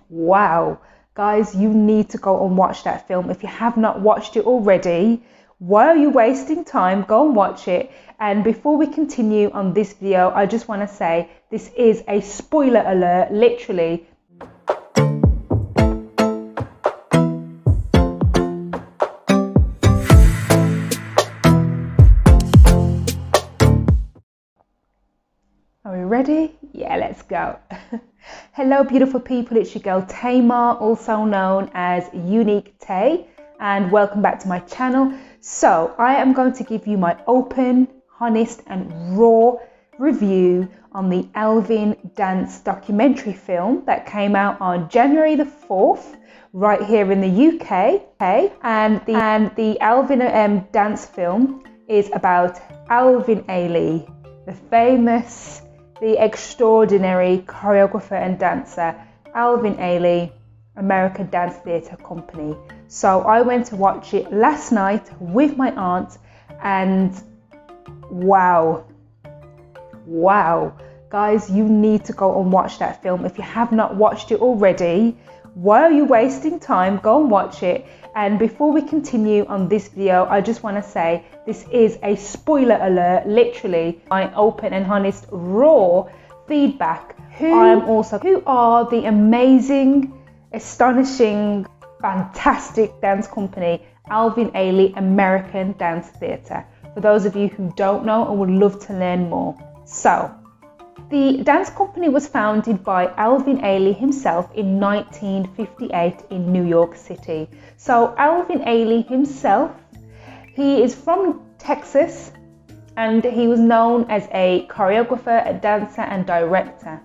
Wow, guys, you need to go and watch that film. If you have not watched it already, why are you wasting time? Go and watch it. And before we continue on this video, I just want to say this is a spoiler alert, literally. Are we ready? Yeah, let's go. Hello, beautiful people. It's your girl Tamar, also known as Unique Tay, and welcome back to my channel. So I am going to give you my open, honest and raw review on the Alvin dance documentary film that came out on January the 4th right here in the UK. And the Alvin dance film is about Alvin Ailey, the famous, the extraordinary choreographer and dancer Alvin Ailey, American Dance Theatre Company. So I went to watch it last night with my aunt, and wow, guys, you need to go and watch that film. If you have not watched it already, why are you wasting time? Go and watch it. And before we continue on this video, I just want to say this is a spoiler alert, literally my open and honest raw feedback. Who are the amazing, astonishing, fantastic dance company Alvin Ailey American Dance Theatre, for those of you who don't know and would love to learn more. So the dance company was founded by Alvin Ailey himself in 1958 in New York City. So Alvin Ailey himself, he is from Texas, and he was known as a choreographer, a dancer and director,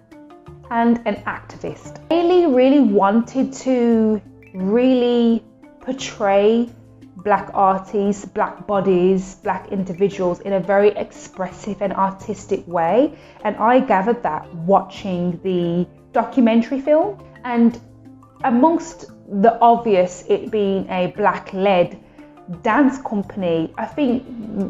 and an activist. Ailey really wanted to really portray Black artists, Black bodies, Black individuals in a very expressive and artistic way. And I gathered that watching the documentary film. And amongst the obvious, it being a Black-led dance company, I think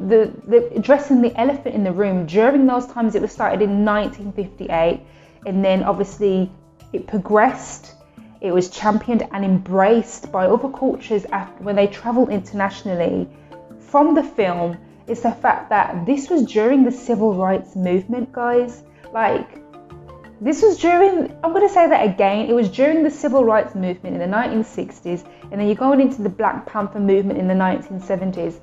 the addressing the elephant in the room, during those times, it was started in 1958, and then obviously it progressed. It was championed and embraced by other cultures after, when they traveled internationally. From the film is the fact that this was during the civil rights movement, guys. Like, this was during, I'm going to say that again, it was during the civil rights movement in the 1960s, and then you're going into the Black Panther movement in the 1970s.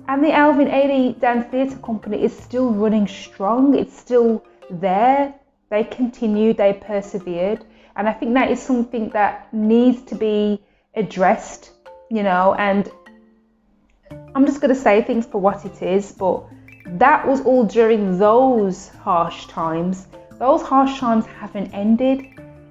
And the Alvin Ailey Dance Theatre Company is still running strong. It's still there. They continued, they persevered. And I think that is something that needs to be addressed, you know, and I'm just going to say things for what it is, but that was all during those harsh times. Those harsh times haven't ended.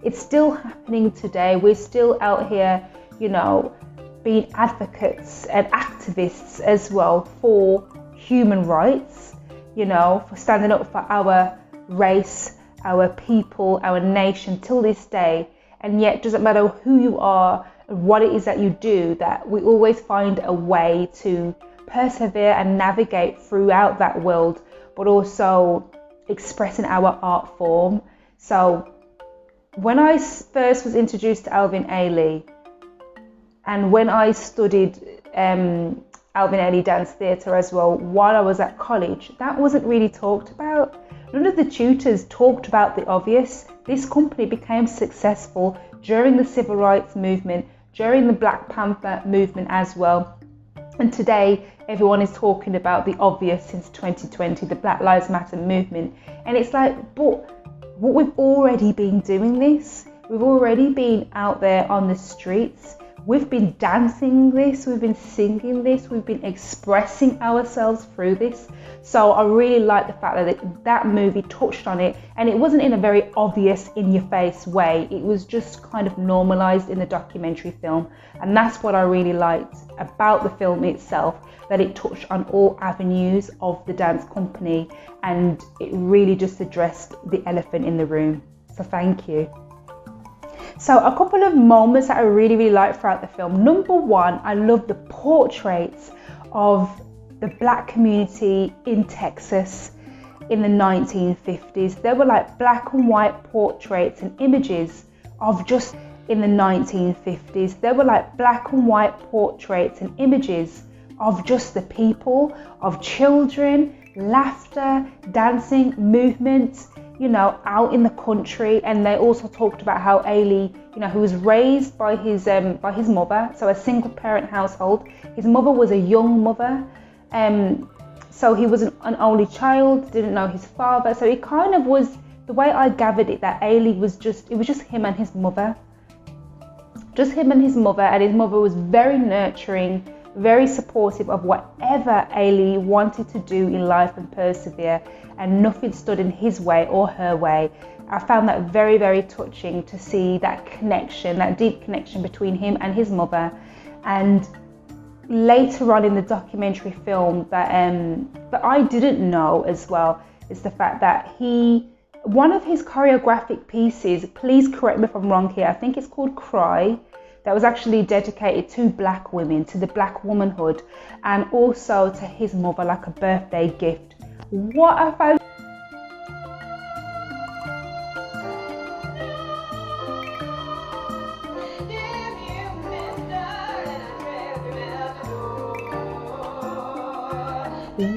It's still happening today. We're still out here, you know, being advocates and activists as well for human rights, you know, for standing up for our race, our people, our nation till this day. And yet, doesn't matter who you are and what it is that you do, that we always find a way to persevere and navigate throughout that world, but also expressing our art form. So when I first was introduced to Alvin Ailey, and when I studied Alvin Ailey Dance Theatre as well while I was at college, that wasn't really talked about. None of the tutors talked about the obvious. This company became successful during the civil rights movement, during the Black Panther movement as well. And today, everyone is talking about the obvious since 2020, the Black Lives Matter movement. And it's like, but we've already been doing this. We've already been out there on the streets. We've been dancing this, we've been singing this, we've been expressing ourselves through this. So I really like the fact that that movie touched on it, and it wasn't in a very obvious, in-your-face way. It was just kind of normalized in the documentary film. And that's what I really liked about the film itself, that it touched on all avenues of the dance company, and it really just addressed the elephant in the room. So thank you. So a couple of moments that I really liked throughout the film. Number one, I love the portraits of the Black community in Texas in the 1950s. There were like black and white portraits and images of just in the 1950s. They were like black and white portraits and images of just the people, of children, laughter, dancing, movement, you know, out in the country. And they also talked about how Ailey, you know, who was raised by his mother, so a single parent household. His mother was a young mother, so he was an only child, didn't know his father. So it kind of was, the way I gathered it, that Ailey was just him and his mother. Just him and his mother was very nurturing, very supportive of whatever Ailey wanted to do in life and persevere, and nothing stood in his way or her way. I found that very, very touching to see that connection, that deep connection between him and his mother. And later on in the documentary film that I didn't know as well is the fact that one of his choreographic pieces, please correct me if I'm wrong here, I think it's called Cry, that was actually dedicated to black women, to the black womanhood, and also to his mother, like a birthday gift. What I found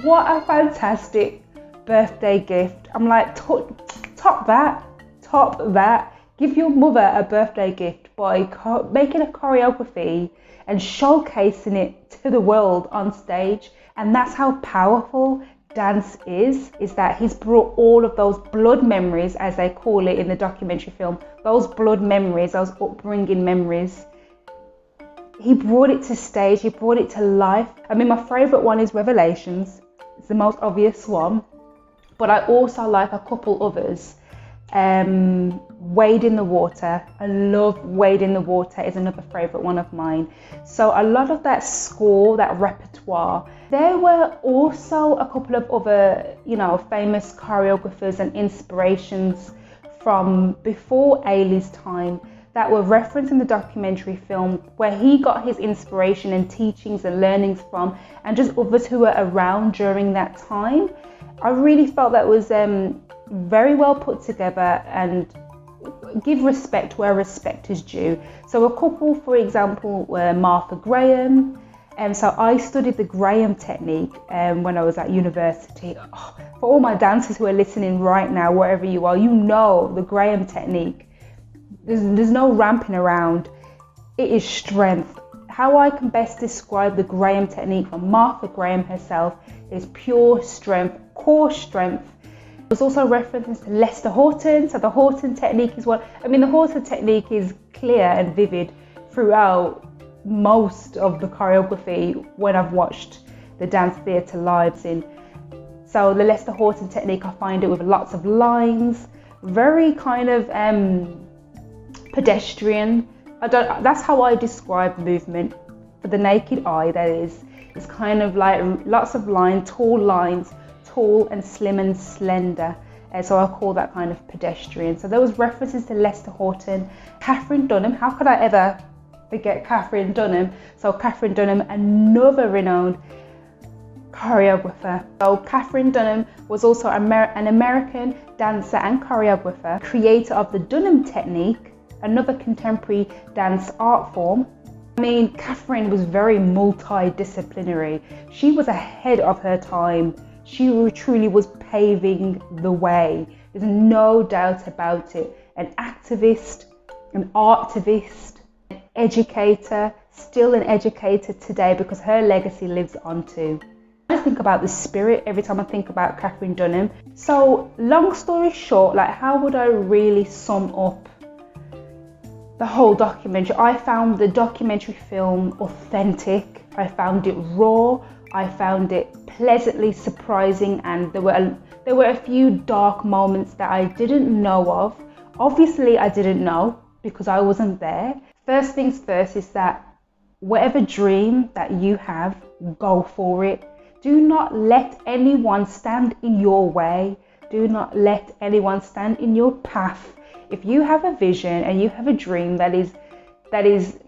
what a fantastic birthday gift. I'm like, top that. Give your mother a birthday gift by making a choreography and showcasing it to the world on stage. And that's how powerful dance is that he's brought all of those blood memories, as they call it in the documentary film, those blood memories, those upbringing memories. He brought it to stage, he brought it to life. I mean, my favorite one is Revelations. It's the most obvious one, but I also like a couple others. Wade in the Water. I love Wade in the Water, is another favorite one of mine. So a lot of that score, that repertoire. There were also a couple of other, you know, famous choreographers and inspirations from before Ailey's time that were referenced in the documentary film, where he got his inspiration and teachings and learnings from, and just others who were around during that time. I really felt that was very well put together and give respect where respect is due. So a couple, for example, were Martha Graham. So I studied the Graham technique when I was at university. Oh, for all my dancers who are listening right now, wherever you are, you know the Graham technique. There's no ramping around. It is strength. How I can best describe the Graham technique from Martha Graham herself is pure strength, core strength. There's also references to Lester Horton. So the Horton technique is the Horton technique is clear and vivid throughout most of the choreography when I've watched the dance theatre lives in. So the Lester Horton technique, I find it with lots of lines, very kind of pedestrian. That's how I describe movement for the naked eye, that is. It's kind of like lots of lines, tall and slim and slender. So I call that kind of pedestrian. So there was references to Lester Horton, Katherine Dunham. How could I ever forget Katherine Dunham? So Katherine Dunham, another renowned choreographer. So Katherine Dunham was also an American dancer and choreographer, creator of the Dunham technique, another contemporary dance art form. I mean, Katherine was very multidisciplinary. She was ahead of her time. She truly was paving the way. There's no doubt about it. An activist, an artivist, an educator, still an educator today because her legacy lives on too. I just think about the spirit every time I think about Katherine Dunham. So long story short, like how would I really sum up the whole documentary? I found the documentary film authentic. I found it raw. I found it pleasantly surprising, and there were a few dark moments that I didn't know of. Obviously, I didn't know because I wasn't there. First things first is that whatever dream that you have, go for it. Do not let anyone stand in your way. Do not let anyone stand in your path. If you have a vision and you have a dream that is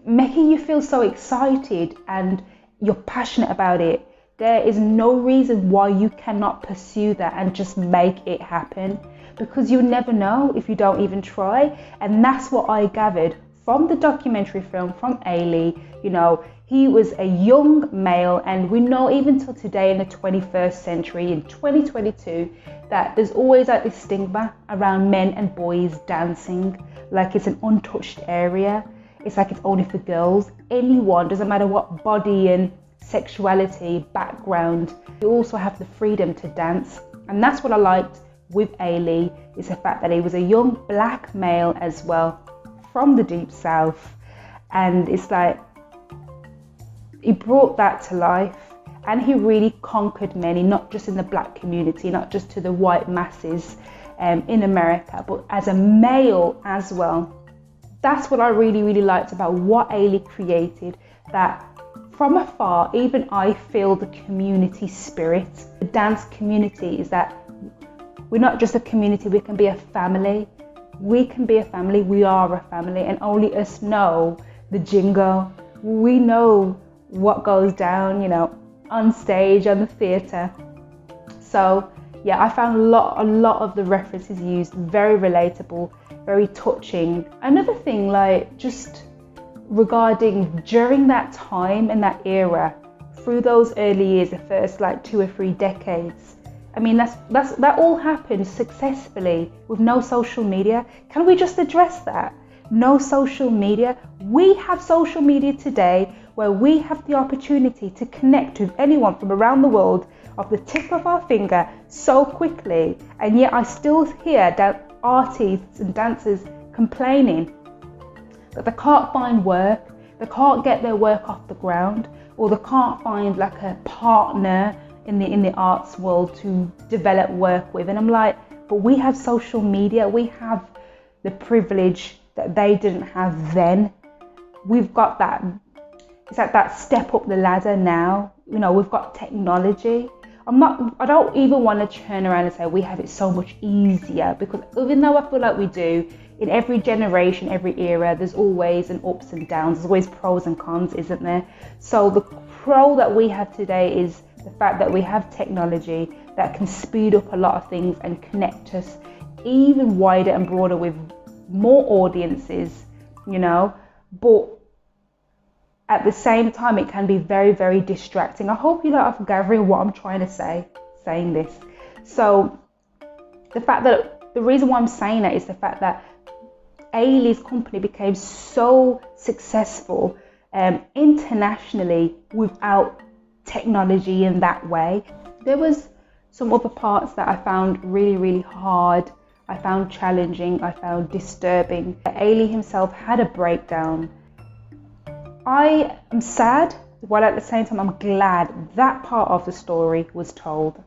making you feel so excited and you're passionate about it, there is no reason why you cannot pursue that and just make it happen, because you never know if you don't even try. And that's what I gathered from the documentary film from Ailey, you know, he was a young male, and we know even till today in the 21st century, in 2022, that there's always like this stigma around men and boys dancing, like it's an untouched area. It's like it's only for girls. Anyone, doesn't matter what body and sexuality, background, you also have the freedom to dance. And that's what I liked with Ailey, is the fact that he was a young black male as well, from the deep south. And it's like, he brought that to life, and he really conquered many, not just in the black community, not just to the white masses in America, but as a male as well. That's what I really, really liked about what Ailey created, that from afar, even I feel the community spirit. The dance community is that we're not just a community, we can be a family. We can be a family, we are a family, and only us know the jingle. We know what goes down, you know, on stage, on the theatre. So yeah, I found a lot of the references used very relatable, very touching. Another thing, like just regarding during that time and that era, through those early years, the first like 2 or 3 decades, I mean, that all happened successfully with no social media. Can we just address that? No social media. We have social media today, where we have the opportunity to connect with anyone from around the world off the tip of our finger so quickly. And yet I still hear that artists and dancers complaining that they can't find work, they can't get their work off the ground, or they can't find like a partner in the arts world to develop work with. And I'm like, but we have social media, we have the privilege that they didn't have then. We've got that. It's like that step up the ladder now. You know, we've got technology. I don't even want to turn around and say we have it so much easier, because even though I feel like we do, in every generation, every era, there's always an ups and downs. There's always pros and cons, isn't there? So the pro that we have today is the fact that we have technology that can speed up a lot of things and connect us even wider and broader with more audiences, you know. But at the same time, it can be very, very distracting. I hope you are gathering what I'm trying to say, saying this. So the reason why I'm saying that is the fact that Ailey's company became so successful internationally without technology in that way. There was some other parts that I found really, really hard. I found challenging, I found disturbing. Ailey himself had a breakdown. I am sad, while at the same time I'm glad that part of the story was told.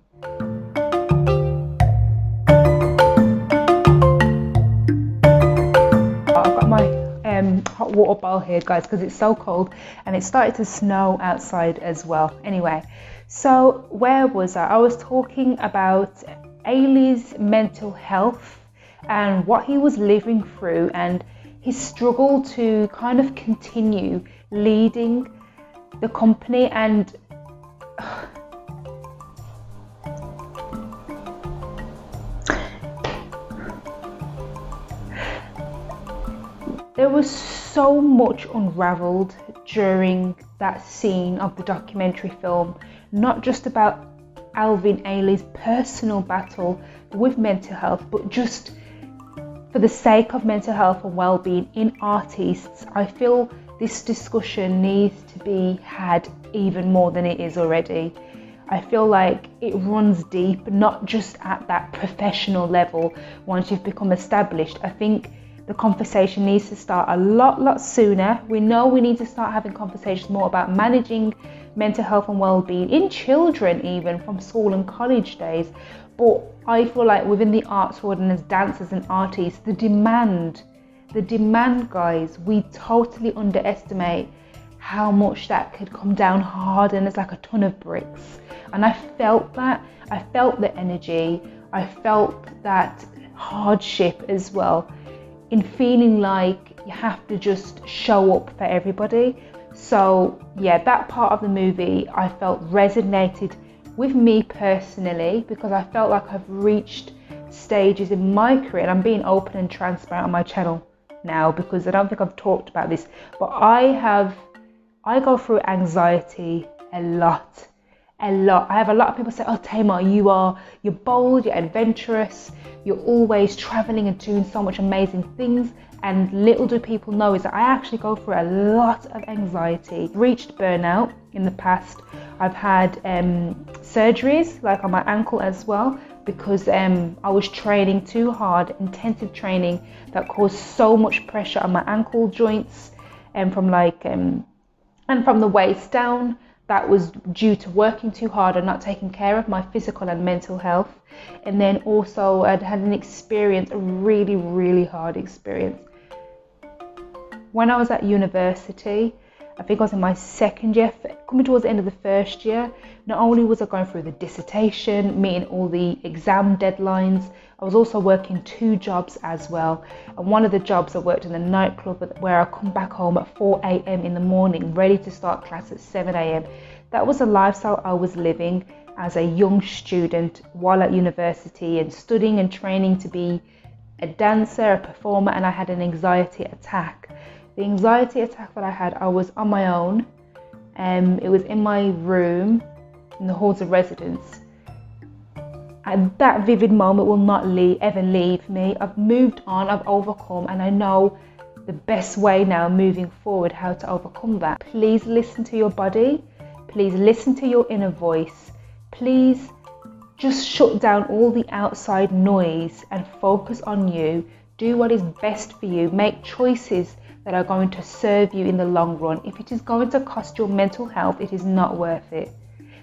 I've got my hot water bottle here, guys, because it's so cold and it started to snow outside as well. Anyway, so where was I? I was talking about Ailey's mental health and what he was living through, and his struggle to kind of continue leading the company. And there was so much unraveled during that scene of the documentary film, not just about Alvin Ailey's personal battle with mental health, but just for the sake of mental health and well-being in artists. I feel this discussion needs to be had even more than it is already. I feel like it runs deep, not just at that professional level once you've become established. I think the conversation needs to start a lot sooner. We know we need to start having conversations more about managing mental health and well-being in children, even from school and college days. But I feel like within the arts world and as dancers and artists, the demand, guys, we totally underestimate how much that could come down hard, and it's like a ton of bricks. And I felt that. I felt the energy. I felt that hardship as well, in feeling like you have to just show up for everybody. So yeah, that part of the movie I felt resonated with me personally, because I felt like I've reached stages in my career, and I'm being open and transparent on my channel now, because I don't think I've talked about this, but I go through anxiety a lot. I have a lot of people say, oh Tamar, you're bold, you're adventurous, you're always traveling and doing so much amazing things. And little do people know is that I actually go through a lot of anxiety. Reached burnout in the past. I've had surgeries like on my ankle as well, because I was training too hard, intensive training that caused so much pressure on my ankle joints, and from the waist down. That was due to working too hard and not taking care of my physical and mental health. And then also I'd had a really, really hard experience. When I was at university, I think I was in my second year, coming towards the end of the first year, not only was I going through the dissertation, meeting all the exam deadlines, I was also working 2 jobs as well. And one of the jobs I worked in a nightclub where I come back home at 4 a.m. in the morning, ready to start class at 7 a.m. That was a lifestyle I was living as a young student while at university and studying and training to be a dancer, a performer, and I had an anxiety attack. The anxiety attack that I had, I was on my own. It was in my room, in the halls of residence. And that vivid moment will not ever leave me. I've moved on, I've overcome, and I know the best way now moving forward how to overcome that. Please listen to your body. Please listen to your inner voice. Please just shut down all the outside noise and focus on you. Do what is best for you. Make choices that are going to serve you in the long run. If it is going to cost your mental health, it is not worth it.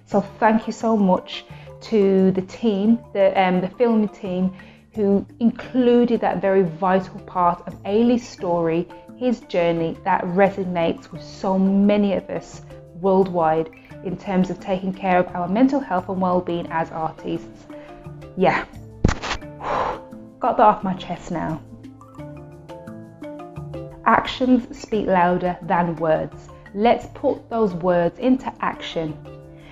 So thank you so much to the team, the filming team, who included that very vital part of Ailey's story, his journey that resonates with so many of us worldwide in terms of taking care of our mental health and well-being as artists. Yeah, got that off my chest now. Actions speak louder than words. Let's put those words into action.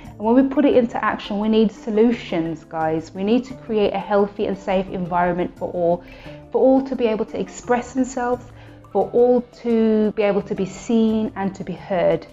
And when we put it into action, we need solutions, guys. We need to create a healthy and safe environment for all to be able to express themselves, for all to be able to be seen and to be heard.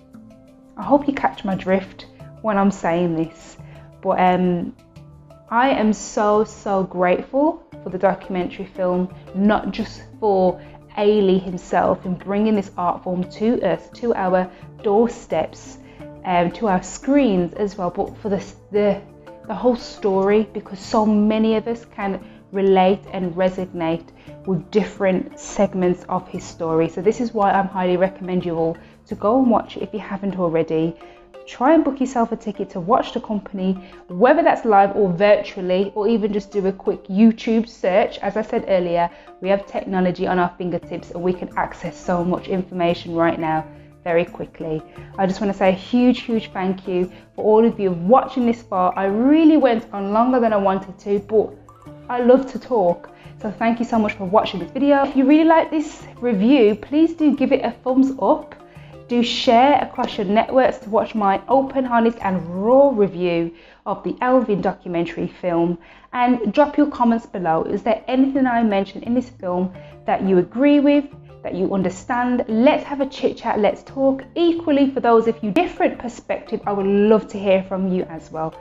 I hope you catch my drift when I'm saying this. But I am so grateful for the documentary film, not just for Ailey himself in bringing this art form to us, to our doorsteps, to our screens as well, but for the whole story, because so many of us can relate and resonate with different segments of his story. So this is why I highly recommend you all to go and watch it if you haven't already. Try and book yourself a ticket to watch the company, whether that's live or virtually, or even just do a quick YouTube search. As I said earlier, we have technology on our fingertips and we can access so much information right now very quickly. I just want to say a huge thank you for all of you watching this far. I really went on longer than I wanted to, but I love to talk. So thank you so much for watching this video. If you really like this review, please do give it a thumbs up. Do share across your networks to watch my open, honest and raw review of the Alvin documentary film, and drop your comments below. Is there anything I mentioned in this film that you agree with, that you understand? Let's have a chit chat, let's talk. Equally, for those of you different perspective, I would love to hear from you as well.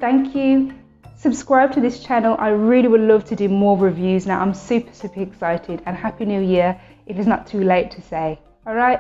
Thank you. Subscribe to this channel. I really would love to do more reviews now. I'm super excited, and Happy New Year if it's not too late to say. All right.